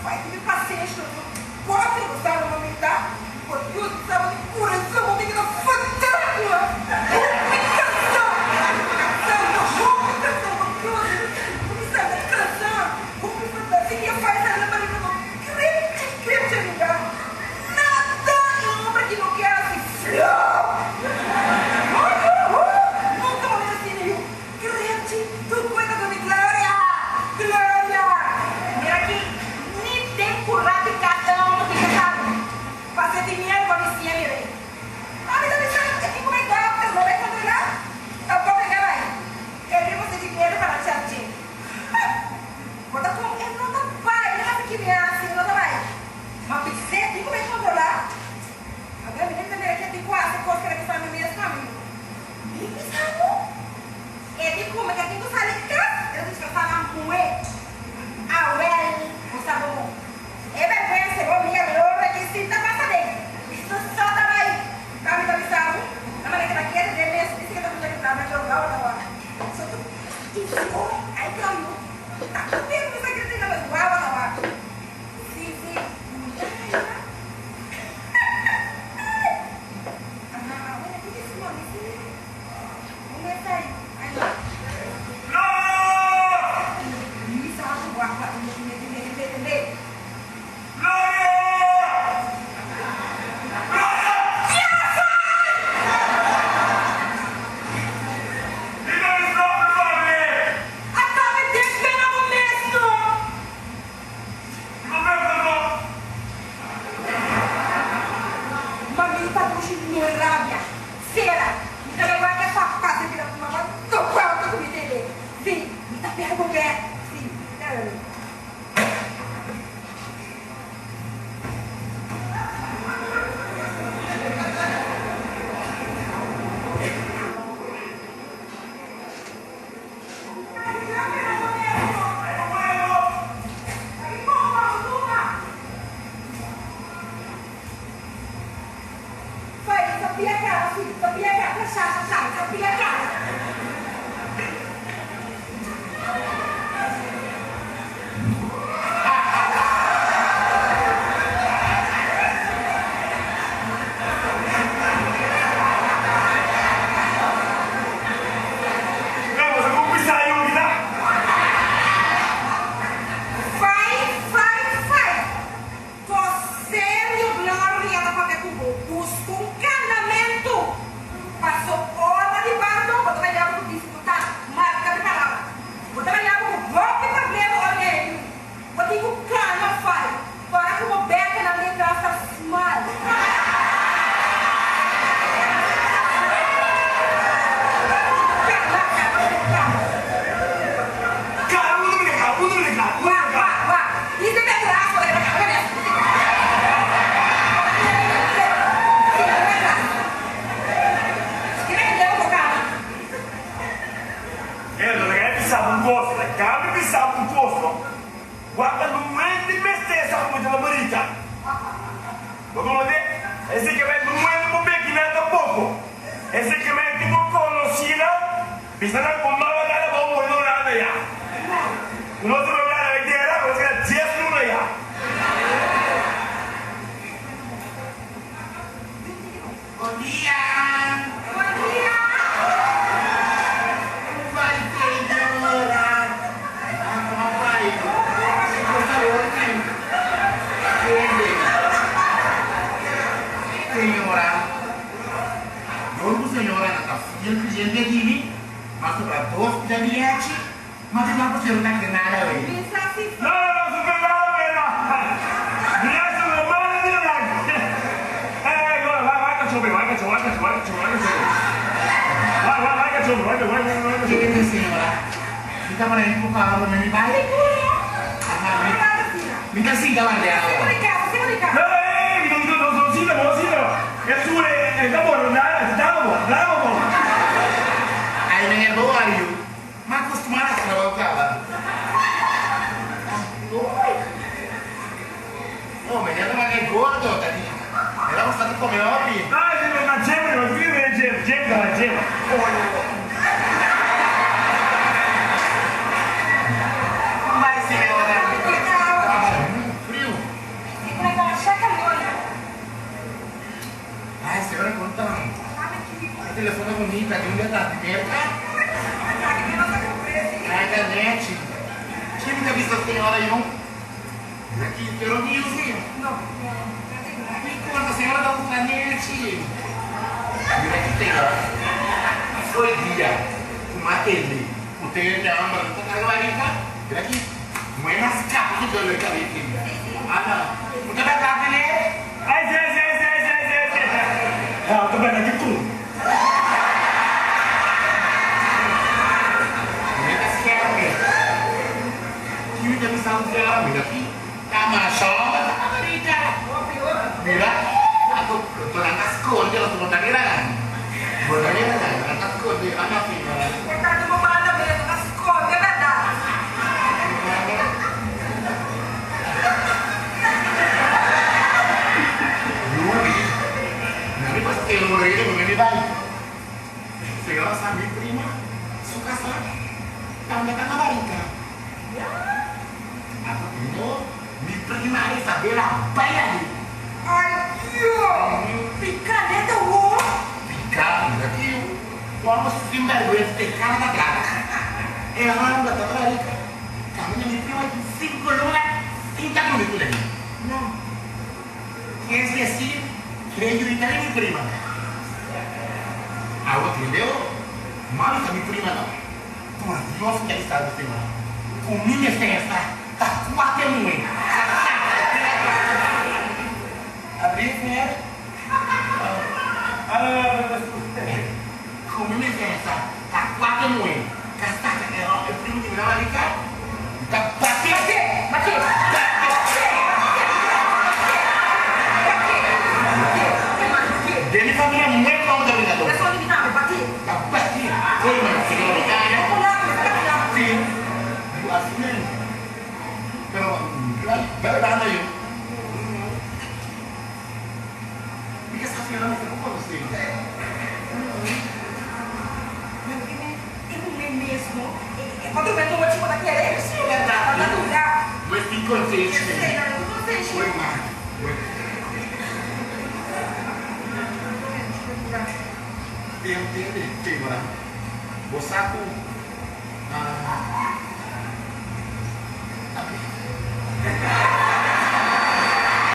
Vai ter paciência, pode usar uma militar, porque eu estava de coração, uma menina fantástica. Frio telefona comigo, tá de um detalhe, a internet. Tinha muita vista a senhora aí, não? Aqui, eu não vi isso. Não. Me conta, a senhora da internet. Mira aqui tem, ó. Foi dia, uma tele. O tele é uma barata, tá agora, mira aqui. Buenas capas que eu lhe acabei aqui. Ah, não. Muita verdade, né? Ai. Ah, tô vendo aqui tudo. Kita bisa jalan, mira aqui. Tá machola, tá marita. Mira, aku berangkat sekolah dia langsung berangkat. Berangkat sekolah dia anak ini. Kita cuma mana berangkat sekolah, dia ada. Yuri, nanti pas telur ini begini baik. Segala sambil terima, suka saja. Tambah tanah barika. Apa itu? Diterima Isabella bayar. Ayo, fica dentro do Ficar aqui, vamos se mergulhar de cara na cara. É a ramba da barriga. Caminho de prima de 5 lunas, 30 minutos ali. Não. Quer esquecer? Creio em minha prima. A outra entendeu? Mami tá minha prima não. Tua nossa que está do tema. Com minha festa. Tá quatro mulheres. Abrir, né? Com minha festa. Tá quatro mulheres. Castada, é o primo de menor ali, cara. Tá batendo. Dele família muito bom dominador. É só eliminar, bater. Tá batendo. Foi, mano, senhor, cara. Sim. Assim mesmo. Verdade aí. Por que essa senhora não ficou com você? Eu mesmo. Quando eu tô motivo da querer, sim, é verdade. Tá lugar. Mas tem consciência. Eu sei, não sei. Foi mais. Tem, mano. Vou saco.